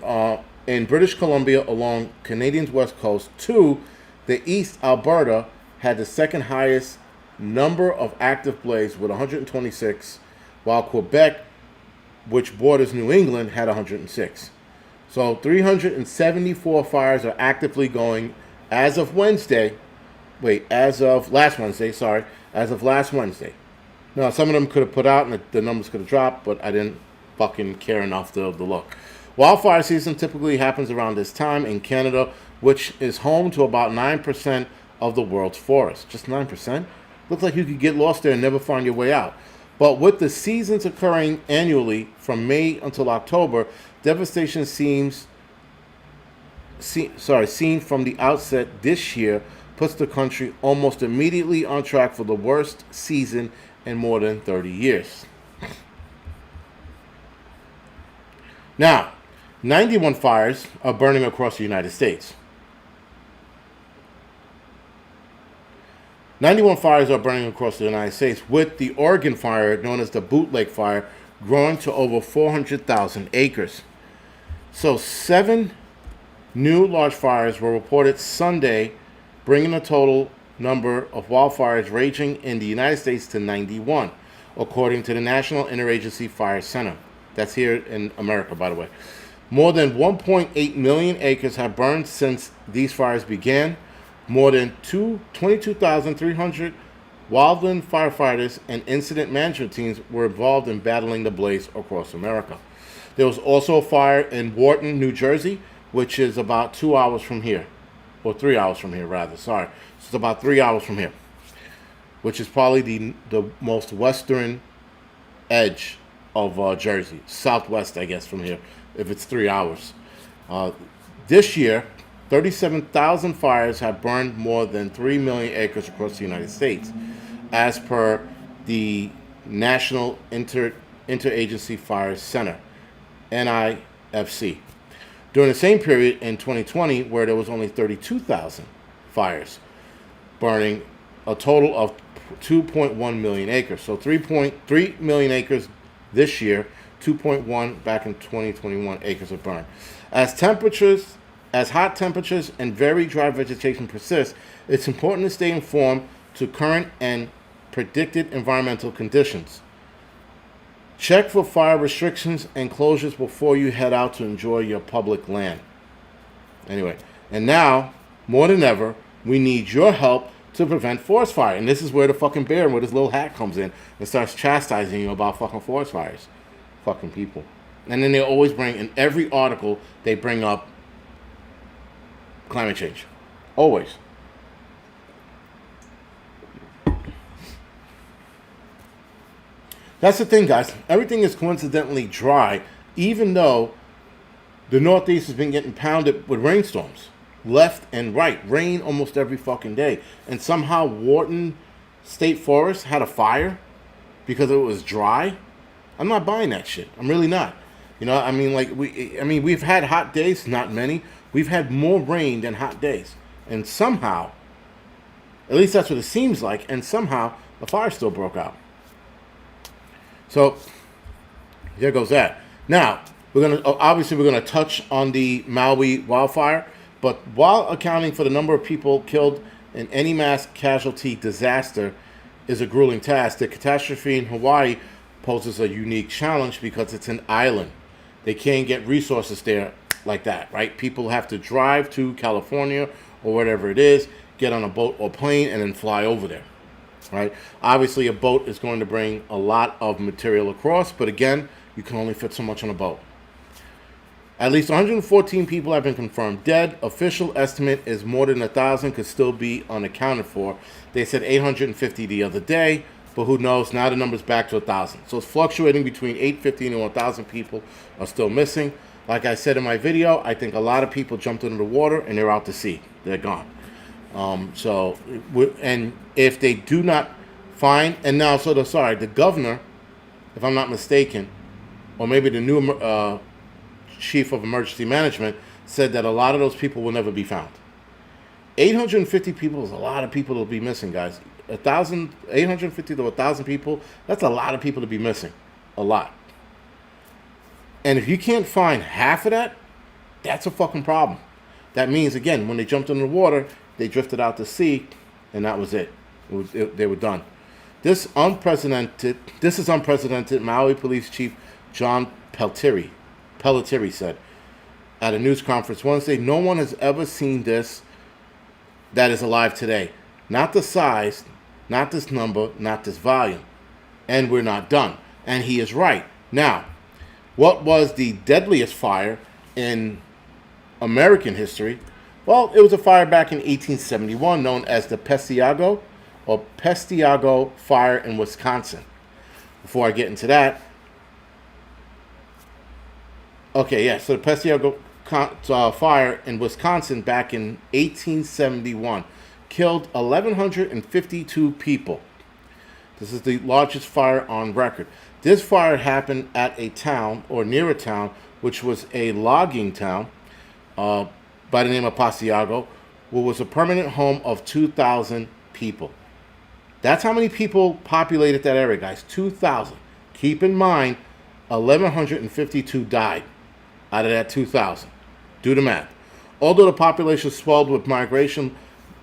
in British Columbia along Canadian's west coast to the East. Alberta had the second highest number of active blazes with 126, while Quebec, which borders New England, had 106. So 374 fires are actively going as of Wednesday. As of last Wednesday. Now, some of them could have put out and the numbers could have dropped, but I didn't fucking care enough to look. Wildfire season typically happens around this time in Canada, which is home to about 9% of the world's forests. Just 9%? Looks like you could get lost there and never find your way out. But with the seasons occurring annually from May until October, devastation seen from the outset this year puts the country almost immediately on track for the worst season in more than 30 years. Now, 91 fires are burning across the United States. 91 fires are burning across the United States, with the Oregon fire, known as the Boot Lake Fire, growing to over 400,000 acres. So 7 new large fires were reported Sunday, bringing the total number of wildfires raging in the United States to 91, according to the National Interagency Fire Center. That's here in America, by the way. More than 1.8 million acres have burned since these fires began. More than 22,300 wildland firefighters and incident management teams were involved in battling the blaze across America. There was also a fire in Wharton, New Jersey, which is about 2 hours from here. Or 3 hours from here, rather. Sorry. It's about 3 hours from here, which is probably the most western edge of Jersey. Southwest, I guess, from here, if it's 3 hours. This year, 37,000 fires have burned more than 3 million acres across the United States, as per the National Interagency Fire Center, NIFC. During the same period in 2020, where there was only 32,000 fires burning, a total of 2.1 million acres. So 3.3 million acres this year, 2.1 back in 2021 acres of burn. As hot temperatures and very dry vegetation persist, it's important to stay informed to current and predicted environmental conditions. Check for fire restrictions and closures before you head out to enjoy your public land. Anyway, and now, more than ever, we need your help to prevent forest fire. And this is where the fucking bear with his little hat comes in and starts chastising you about fucking forest fires. Fucking people. And then they always bring, in every article, they bring up climate change. Always. That's the thing, guys. Everything is coincidentally dry, even though the Northeast has been getting pounded with rainstorms. Left and right. Rain almost every fucking day. And somehow Wharton State Forest had a fire because it was dry. I'm not buying that shit. I'm really not. You know, I mean, we've had hot days, not many. We've had more rain than hot days. And somehow, at least that's what it seems like, and somehow the fire still broke out. So, there goes that. Now, we're gonna touch on the Maui wildfire, but while accounting for the number of people killed in any mass casualty disaster is a grueling task, the catastrophe in Hawaii poses a unique challenge because it's an island. They can't get resources there like that, right? People have to drive to California or whatever it is, get on a boat or plane, and then fly over there. Right? Obviously, a boat is going to bring a lot of material across, but again, you can only fit so much on a boat. At least 114 people have been confirmed dead. Official estimate is more than 1,000 could still be unaccounted for. They said 850 the other day, but who knows? Now the number's back to 1,000. So it's fluctuating between 850 and 1,000 people are still missing. Like I said in my video, I think a lot of people jumped into the water and they're out to sea. They're gone. And if they do not find, and now, the governor, if I'm not mistaken, or maybe the new chief of emergency management, said that a lot of those people will never be found. 850 people is a lot of people to be missing, guys. 850 to 1,000 people, that's a lot of people to be missing. A lot. And if you can't find half of that, that's a fucking problem. That means, again, when they jumped in the water, they drifted out to sea, and that was it. They were done. This is unprecedented, Maui Police Chief John Pelletier said at a news conference Wednesday. No one has ever seen this that is alive today. Not the size, not this number, not this volume. And we're not done. And he is right. Now, what was the deadliest fire in American history? Well, it was a fire back in 1871 known as the Pestiago Fire in Wisconsin. Before I get into that, Okay, yeah. So the Pasiago fire in Wisconsin back in 1871 killed 1,152 people. This is the largest fire on record. This fire happened at a town or near a town, which was a logging town uh, by the name of Pasiago, which was a permanent home of 2,000 people. That's how many people populated that area, guys. 2,000. Keep in mind, 1,152 died out of that 2,000. Do the math. Although the population swelled with migration,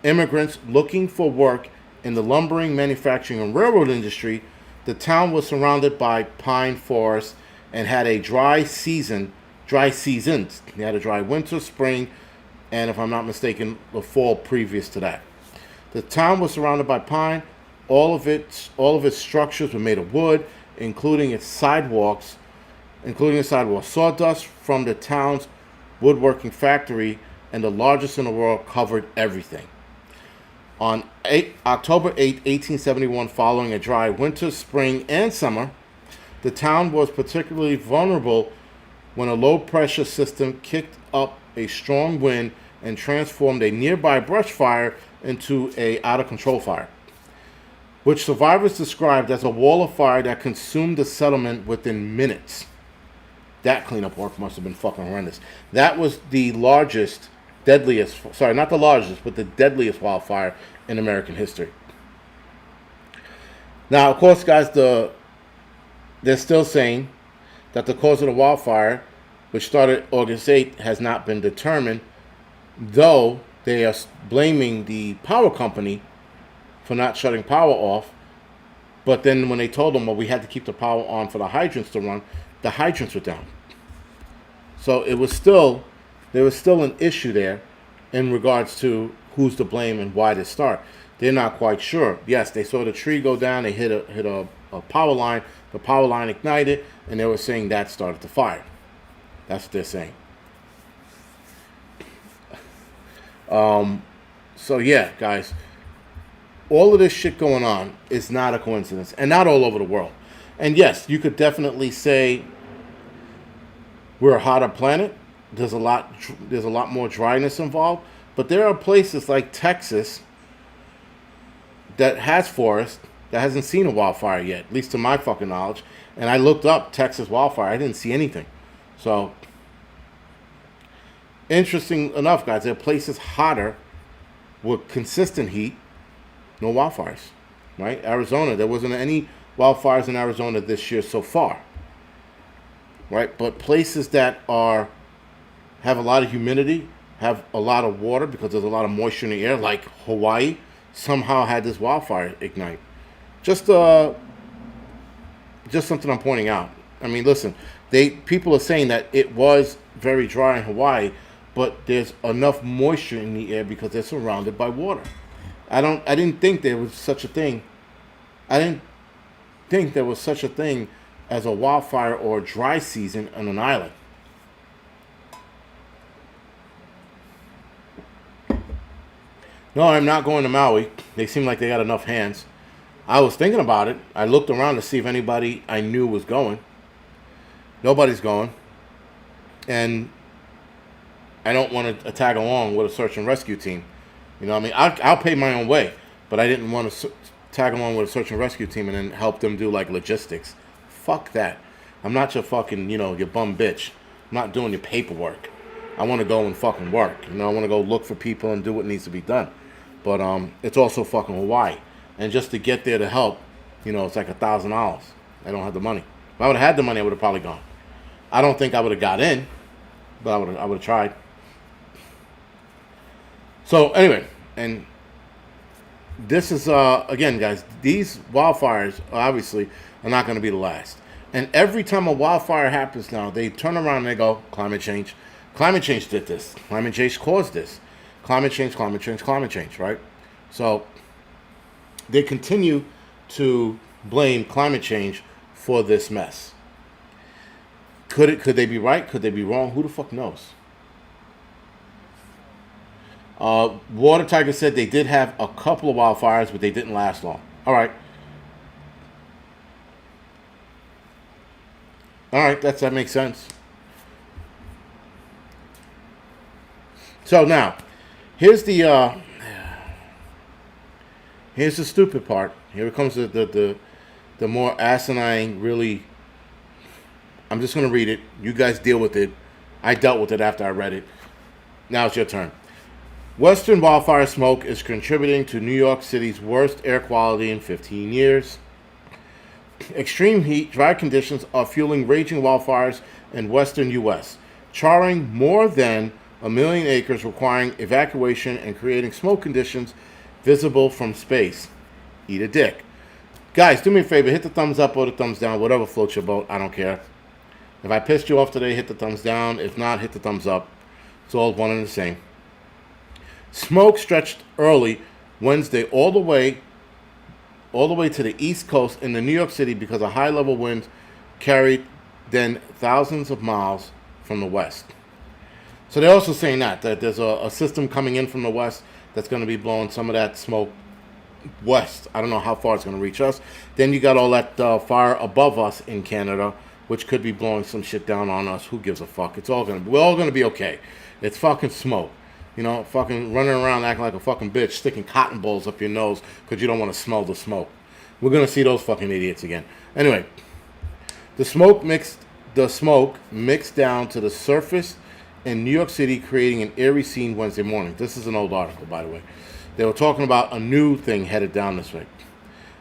immigrants looking for work in the lumbering, manufacturing, and railroad industry, the town was surrounded by pine forests and had a dry season. Dry seasons. They had a dry winter, spring, and if I'm not mistaken, the fall previous to that. The town was surrounded by pine. All of its structures were made of wood, including its sidewalks. Sawdust from the town's woodworking factory and the largest in the world covered everything. On October 8, 1871, following a dry winter, spring, and summer, the town was particularly vulnerable when a low-pressure system kicked up a strong wind and transformed a nearby brush fire into a out-of-control fire, which survivors described as a wall of fire that consumed the settlement within minutes. That cleanup work must have been fucking horrendous. That was the largest, deadliest, sorry, not the largest, but the deadliest wildfire in American history. Now, of course, guys, they're still saying that the cause of the wildfire, which started August 8th, has not been determined, though they are blaming the power company for not shutting power off. But then when they told them, well, we had to keep the power on for the hydrants to run, the hydrants were down. So there was still an issue there in regards to who's to blame and why this start. They're not quite sure. Yes, they saw the tree go down. They hit a power line. The power line ignited, and they were saying that started the fire. That's what they're saying. So yeah, guys, all of this shit going on is not a coincidence, and not all over the world. And yes, you could definitely say we're a hotter planet. There's a lot more dryness involved, but there are places like Texas that has forest that hasn't seen a wildfire yet, at least to my fucking knowledge. And I looked up Texas wildfire. I didn't see anything. So, interesting enough, guys, there are places hotter with consistent heat, no wildfires, right? Arizona, there wasn't any wildfires in Arizona this year so far, right? But places that have a lot of humidity, have a lot of water because there's a lot of moisture in the air, like Hawaii, somehow had this wildfire ignite. Just something I'm pointing out. I mean, listen, people are saying that it was very dry in Hawaii, but there's enough moisture in the air because they're surrounded by water. I didn't think there was such a thing. I didn't think there was such a thing as a wildfire or a dry season on an island. No, I'm not going to Maui. They seem like they got enough hands. I was thinking about it. I looked around to see if anybody I knew was going. Nobody's going. And I don't want to tag along with a search and rescue team. You know what I mean? I'll pay my own way. But I didn't want to tag along with a search and rescue team and then help them do like logistics. Fuck that. I'm not your fucking, your bum bitch. I'm not doing your paperwork. I want to go and fucking work. I want to go look for people and do what needs to be done. But it's also fucking Hawaii. And just to get there to help, it's like $1,000. I don't have the money. If I would have had the money, I would have probably gone. I don't think I would have got in, but I would have tried. So anyway, and this is again, guys. These wildfires obviously are not going to be the last. And every time a wildfire happens now, they turn around and they go, climate change. Climate change did this. Climate change caused this. Climate change, right? So they continue to blame climate change for this mess. Could they be right? Could they be wrong? Who the fuck knows? Water Tiger said they did have a couple of wildfires, but they didn't last long. All right, that makes sense. So now, here's here's the stupid part. Here comes the more asinine, really. I'm just gonna read it. You guys deal with it. I dealt with it after I read it. Now it's your turn. Western wildfire smoke is contributing to New York City's worst air quality in 15 years. Extreme heat, dry conditions are fueling raging wildfires in western U.S., charring more than 1 million acres, requiring evacuation and creating smoke conditions visible from space. Eat a dick. Guys, do me a favor, hit the thumbs up or the thumbs down, whatever floats your boat, I don't care. If I pissed you off today, hit the thumbs down. If not, hit the thumbs up. It's all one and the same. Smoke stretched early Wednesday all the way to the East Coast in the New York City because of high-level winds carried then thousands of miles from the west. So they're also saying that there's a system coming in from the west that's going to be blowing some of that smoke west. I don't know how far it's going to reach us. Then you got all that fire above us in Canada, which could be blowing some shit down on us. Who gives a fuck? We're all gonna be okay. It's fucking smoke. You know, fucking running around acting like a fucking bitch, sticking cotton balls up your nose because you don't want to smell the smoke. We're gonna see those fucking idiots again. Anyway, the smoke mixed down to the surface in New York City, creating an eerie scene Wednesday morning. This is an old article, by the way. They were talking about a new thing headed down this way.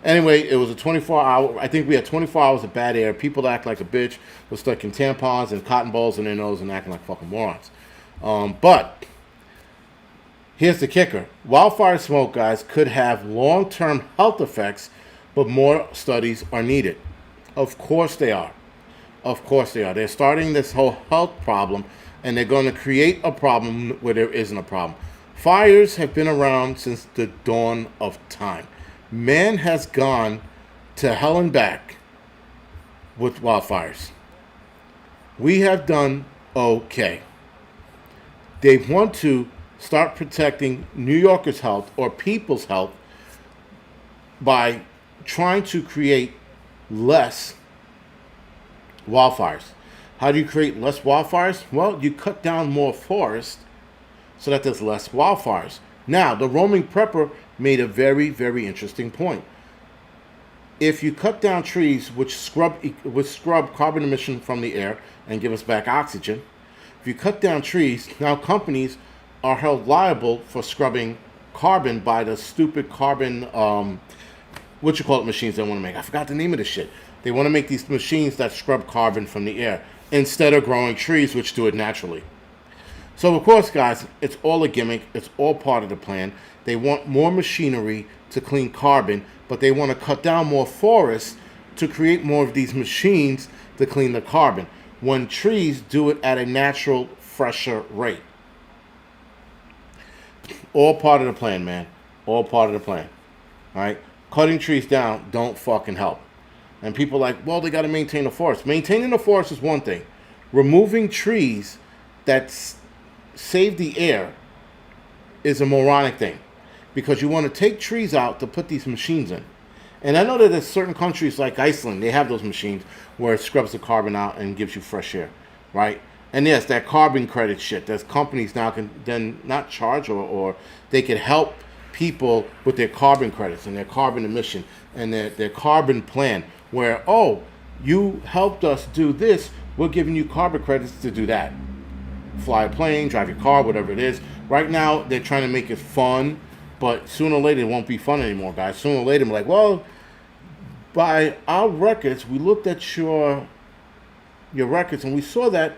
Anyway, it was a 24-hour... I think we had 24 hours of bad air. People act like a bitch. Were sticking tampons and cotton balls in their nose and acting like fucking morons. But here's the kicker. Wildfire smoke, guys, could have long-term health effects, but more studies are needed. Of course they are. Of course they are. They're starting this whole health problem, and they're going to create a problem where there isn't a problem. Fires have been around since the dawn of time. Man has gone to hell and back with wildfires. We have done okay. They want to start protecting New Yorkers' health or people's health by trying to create less wildfires. How do you create less wildfires? Well, you cut down more forest so that there's less wildfires. Now, the roaming prepper made a very, very interesting point. If you cut down trees which scrub carbon emission from the air and give us back oxygen, if you cut down trees, now companies are held liable for scrubbing carbon by the stupid carbon, machines they want to make. I forgot the name of the shit. They want to make these machines that scrub carbon from the air instead of growing trees which do it naturally. So, of course, guys, it's all a gimmick. It's all part of the plan. They want more machinery to clean carbon, but they want to cut down more forests to create more of these machines to clean the carbon, when trees do it at a natural, fresher rate. All part of the plan, man. All part of the plan. All right? Cutting trees down don't fucking help. And people are like, well, they got to maintain the forest. Maintaining the forest is one thing. Removing trees that save the air is a moronic thing, because you want to take trees out to put these machines in. And I know that there's certain countries like Iceland, they have those machines where it scrubs the carbon out and gives you fresh air, right? And yes, that carbon credit shit, there's companies now can then not charge or they can help people with their carbon credits and their carbon emission and their carbon plan, where, oh, you helped us do this, we're giving you carbon credits to do that. Fly a plane, drive your car, whatever it is. Right now, they're trying to make it fun, but sooner or later, it won't be fun anymore, guys. Sooner or later, I'm like, well, by our records, we looked at your records, and we saw that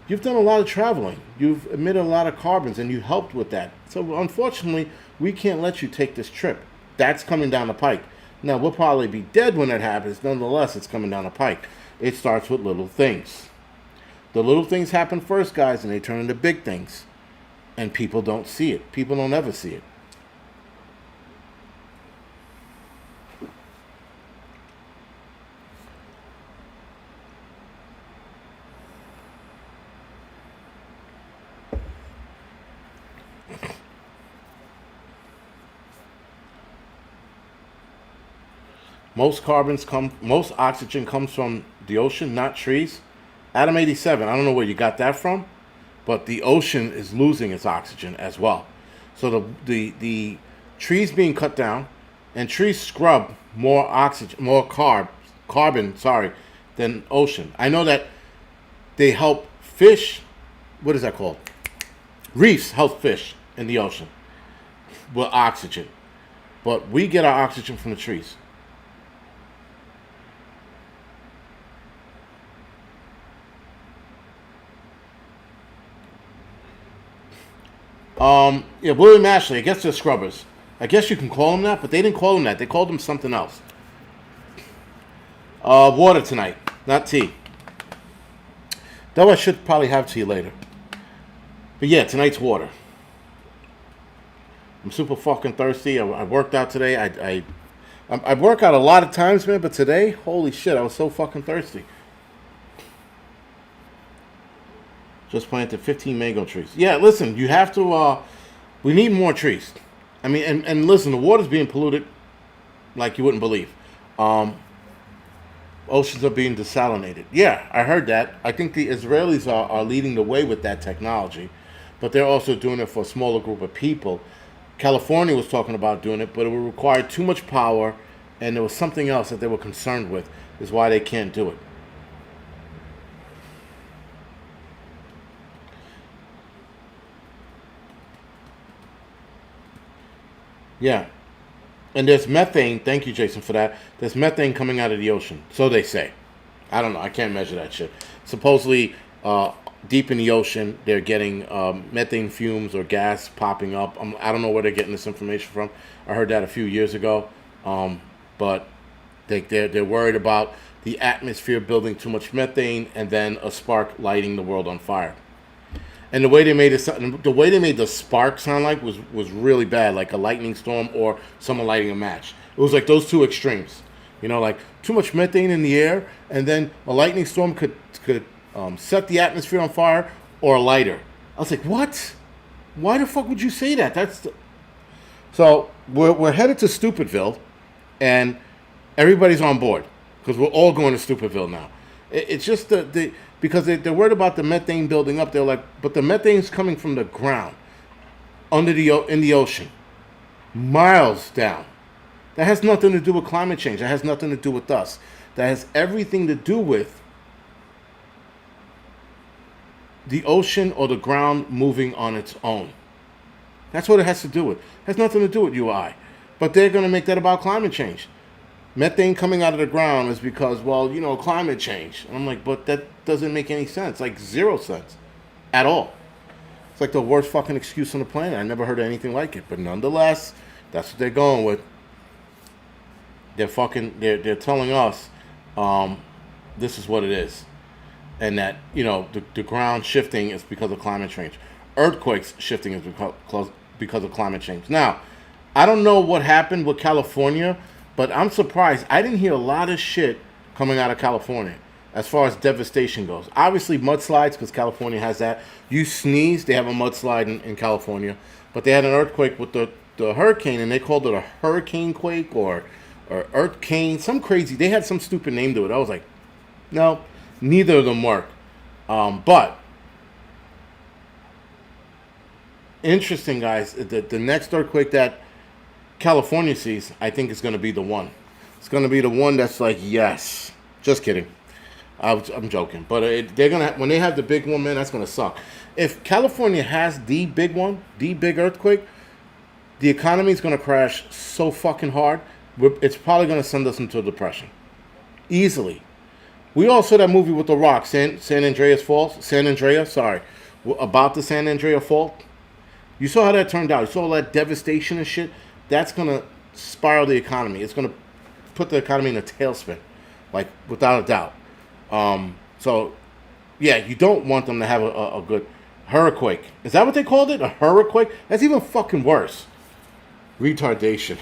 you've done a lot of traveling. You've emitted a lot of carbons, and you helped with that. So, unfortunately, we can't let you take this trip. That's coming down the pike. Now, we'll probably be dead when that happens. Nonetheless, it's coming down the pike. It starts with little things. The little things happen first, guys, and they turn into big things. And people don't see it. People don't ever see it. Most oxygen comes from the ocean, not trees. Adam 87, I don't know where you got that from, but the ocean is losing its oxygen as well. So the trees being cut down, and trees scrub more oxygen, more carbon, sorry, than ocean. I know that they help fish. What is that called? Reefs help fish in the ocean with oxygen, but we get our oxygen from the trees. Yeah, William Ashley. I guess they're scrubbers. I guess you can call them that, but they didn't call them that. They called them something else. Water tonight, not tea. Though I should probably have tea later. But yeah, tonight's water. I'm super fucking thirsty. I worked out today. I work out a lot of times, man, but today, holy shit, I was so fucking thirsty. Just planted 15 mango trees. Yeah, listen, you have to, we need more trees. I mean, and listen, the water's being polluted like you wouldn't believe. Oceans are being desalinated. Yeah, I heard that. I think the Israelis are leading the way with that technology, but they're also doing it for a smaller group of people. California was talking about doing it, but it would require too much power, and there was something else that they were concerned with, is why they can't do it. Yeah. And there's methane. Thank you, Jason, for that. There's methane coming out of the ocean. So they say. I don't know. I can't measure that shit. Supposedly, deep in the ocean, they're getting methane fumes or gas popping up. I don't know where they're getting this information from. I heard that a few years ago. But they're worried about the atmosphere building too much methane and then a spark lighting the world on fire. And the way they made the spark sound like was really bad, like a lightning storm or someone lighting a match. It was like those two extremes, like too much methane in the air, and then a lightning storm could set the atmosphere on fire, or a lighter. I was like, what? Why the fuck would you say that? So we're headed to Stupidville, and everybody's on board because we're all going to Stupidville now. It's just because they're worried about the methane building up. They're like, but the methane's coming from the ground, in the ocean, miles down. That has nothing to do with climate change. That has nothing to do with us. That has everything to do with the ocean or the ground moving on its own. That's what it has to do with. It has nothing to do with you or I. But they're going to make that about climate change. Methane coming out of the ground is because, climate change. And I'm like, but that doesn't make any sense. Like, 0 sense. At all. It's like the worst fucking excuse on the planet. I never heard anything like it. But nonetheless, that's what they're going with. They're telling us this is what it is. And that, the ground shifting is because of climate change. Earthquakes shifting is because of climate change. Now, I don't know what happened with California, but I'm surprised. I didn't hear a lot of shit coming out of California as far as devastation goes. Obviously, mudslides, because California has that. You sneeze, they have a mudslide in California. But they had an earthquake with the hurricane, and they called it a hurricane quake or earthcane, some crazy. They had some stupid name to it. I was like, no, neither of them work. But interesting, guys. The next earthquake that California sees, I think, is going to be the one. It's going to be the one that's like, yes. Just kidding. I'm joking. But they're gonna when they have the big one, man, that's going to suck. If California has the big one, the big earthquake, the economy is going to crash so fucking hard. It's probably going to send us into a depression. Easily. We all saw that movie with The Rock, San Andreas Fault. San Andreas, sorry. About the San Andreas Fault. You saw how that turned out. You saw all that devastation and shit. That's going to spiral the economy. It's going to put the economy in a tailspin, like, without a doubt. So, yeah, you don't want them to have a good hurricane. Is that what they called it? A hurricane? That's even fucking worse. Retardation.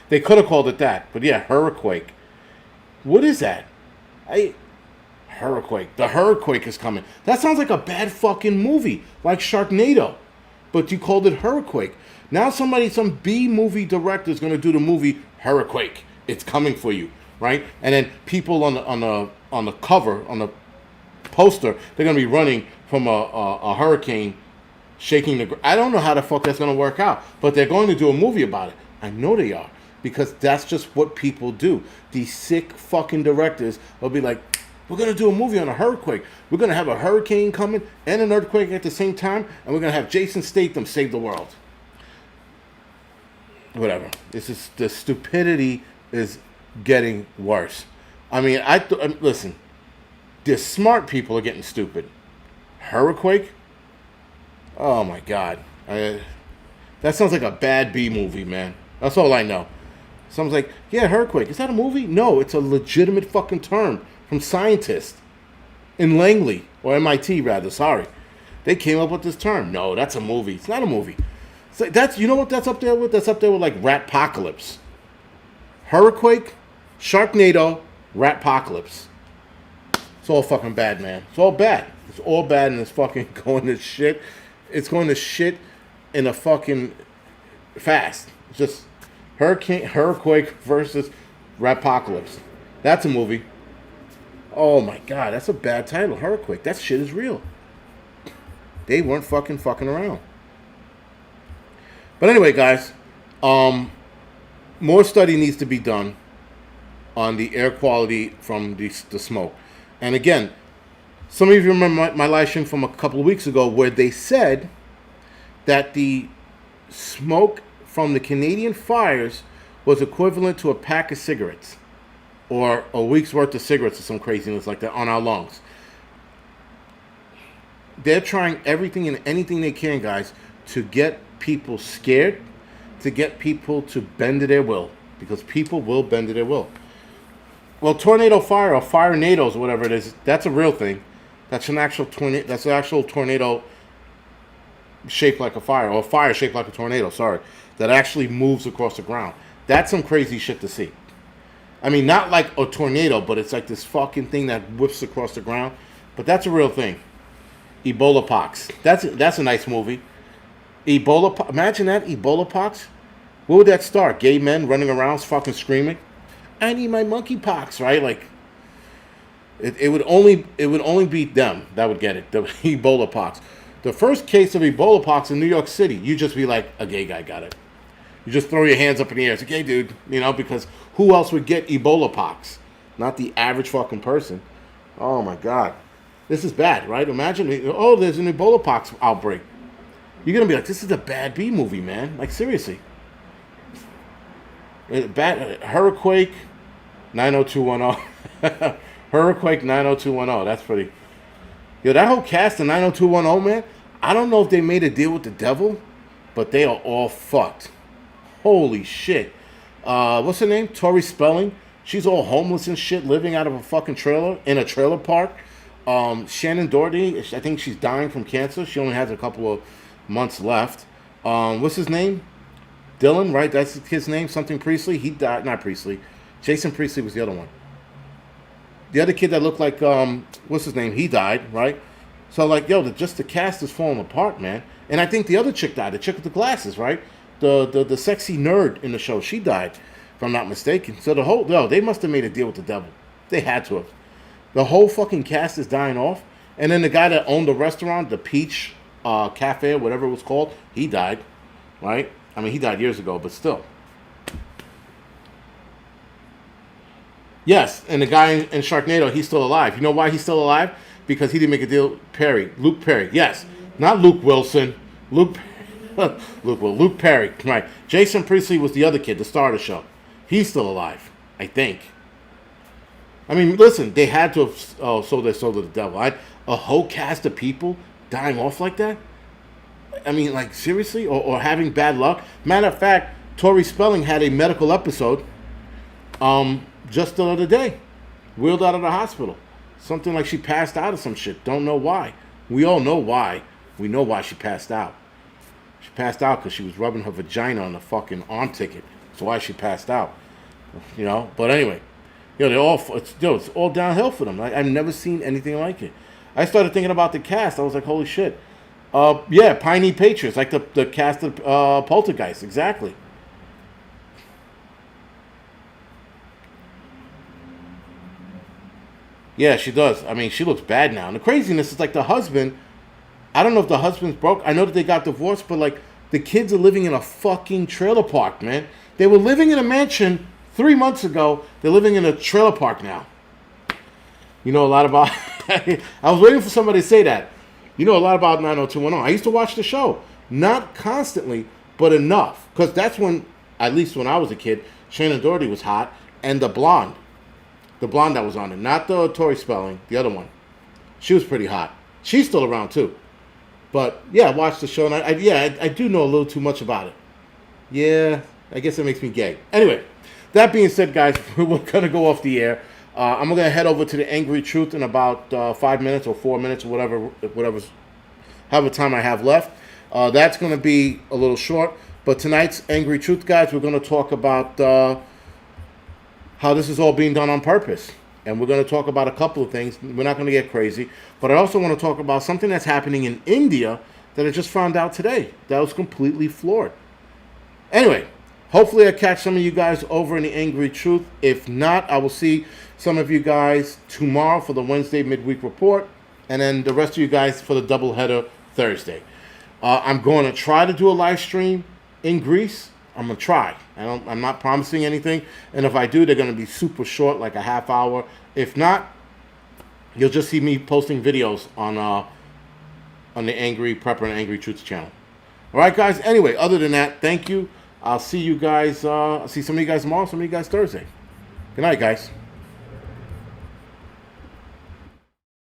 They could have called it that. But, yeah, hurricane. What is that? Hurricane. The hurricane is coming. That sounds like a bad fucking movie, like Sharknado. But you called it hurricane. Now some B-movie director is going to do the movie Hurricane. It's coming for you, right? And then people on the cover, on the poster, they're going to be running from a hurricane shaking the. I don't know how the fuck that's gonna work out, but they're going to do a movie about it. I know they are because that's just what people do. These sick fucking directors will be like, we're gonna do a movie on a hurricane. We're gonna have a hurricane coming and an earthquake at the same time, and we're gonna have Jason Statham save the world. Whatever. This is the stupidity is getting worse. I mean, listen. The smart people are getting stupid. Hurricane? Oh my god. That sounds like a bad B movie, man. That's all I know. Someone's like, yeah, hurricane. Is that a movie? No, it's a legitimate fucking term from scientists in Langley, or MIT rather, sorry. They came up with this term. No, that's a movie. It's not a movie. So you know what that's up there with? That's up there with like Ratpocalypse. Hurricane, Sharknado, Ratpocalypse. It's all fucking bad, man. It's all bad. It's all bad and it's fucking going to shit. It's going to shit in a fucking fast. It's just Hurricane versus Ratpocalypse. That's a movie. Oh my god, that's a bad title. Hurricane. That shit is real. They weren't fucking around. But anyway, guys, more study needs to be done on the air quality from the smoke. And again, some of you remember my live stream from a couple of weeks ago where they said that the smoke from the Canadian fires was equivalent to a pack of cigarettes or a week's worth of cigarettes or some craziness like that on our lungs. They're trying everything and anything they can, guys, to get people scared, to get people to bend to their will, because people will bend to their will. Well, tornado fire or fire nados, whatever it is, that's a real thing. That's an actual tornado. That's an actual tornado shaped like a fire, or a fire shaped like a tornado. Sorry, that actually moves across the ground. That's some crazy shit to see. I mean, not like a tornado, but it's like this fucking thing that whips across the ground. But that's a real thing. Ebola pox. That's a nice movie. Imagine that, Ebola pox. Where would that start? Gay men running around fucking screaming, I need my monkeypox, right? Like, it would only be them that would get it, the Ebola pox. The first case of Ebola pox in New York City, you just be like, a gay guy got it. You just throw your hands up in the air. It's a gay dude, because who else would get Ebola pox? Not the average fucking person. Oh my God. This is bad, right? Imagine, there's an Ebola pox outbreak. You're going to be like, this is a bad B movie, man. Like, seriously. Bad Hurricane 90210. Hurricane 90210. That's pretty. Yo, that whole cast of 90210, man. I don't know if they made a deal with the devil, but they are all fucked. Holy shit. What's her name? Tori Spelling. She's all homeless and shit, living out of a fucking trailer in a trailer park. Shannon Doherty, I think she's dying from cancer. She only has a couple of months left. What's his name? Dylan, right? That's his name. Something Priestley. He died. Not Priestley. Jason Priestley was the other one. The other kid that looked like, what's his name? He died, right? So, like, yo, just the cast is falling apart, man. And I think the other chick died. The chick with the glasses, right? The sexy nerd in the show. She died, if I'm not mistaken. So they must have made a deal with the devil. They had to have. The whole fucking cast is dying off. And then the guy that owned the restaurant, the Peach Cafe, whatever it was called, he died, right? I mean, he died years ago, but still. Yes, and the guy in Sharknado, he's still alive. You know why he's still alive? Because he didn't make a deal with Luke Perry. Yes, not Luke Wilson. Luke Perry, right. Jason Priestley was the other kid, the star of the show. He's still alive, I think. I mean, listen, they had to have sold their soul to the devil. A whole cast of people dying off like that? I mean, like, seriously? Or having bad luck? Matter of fact, Tori Spelling had a medical episode just the other day. Wheeled out of the hospital. Something like she passed out or some shit. Don't know why. We all know why. We know why she passed out. She passed out because she was rubbing her vagina on the fucking arm ticket. That's why she passed out. But anyway. It's all downhill for them. I've never seen anything like it. I started thinking about the cast. I was like, holy shit. Piney Patriots, like the cast of Poltergeist, exactly. Yeah, she does. I mean, she looks bad now. And the craziness is like the husband I don't know if the husband's broke. I know that they got divorced, but like the kids are living in a fucking trailer park, man. They were living in a mansion 3 months ago. They're living in a trailer park now. You know a lot about... I was waiting for somebody to say that. You know a lot about 90210. I used to watch the show. Not constantly, but enough. Because that's when, at least when I was a kid, Shannon Doherty was hot. And the blonde. The blonde that was on it. Not the Tori Spelling. The other one. She was pretty hot. She's still around, too. But, yeah, I watched the show. And I do know a little too much about it. Yeah, I guess it makes me gay. Anyway, that being said, guys, we're going to go off the air. I'm going to head over to the Angry Truth in about 5 minutes or 4 minutes or however time I have left. That's going to be a little short. But tonight's Angry Truth, guys, we're going to talk about how this is all being done on purpose. And we're going to talk about a couple of things. We're not going to get crazy. But I also want to talk about something that's happening in India that I just found out today. That was completely floored. Anyway, hopefully I catch some of you guys over in the Angry Truth. If not, I will see some of you guys tomorrow for the Wednesday midweek report. And then the rest of you guys for the doubleheader Thursday. I'm going to try to do a live stream in Greece. I'm going to try. I'm not promising anything. And if I do, they're going to be super short, like a half hour. If not, you'll just see me posting videos on the Angry Prepper and Angry Truths channel. All right, guys. Anyway, other than that, thank you. I'll see you guys. I'll see some of you guys tomorrow, some of you guys Thursday. Good night, guys.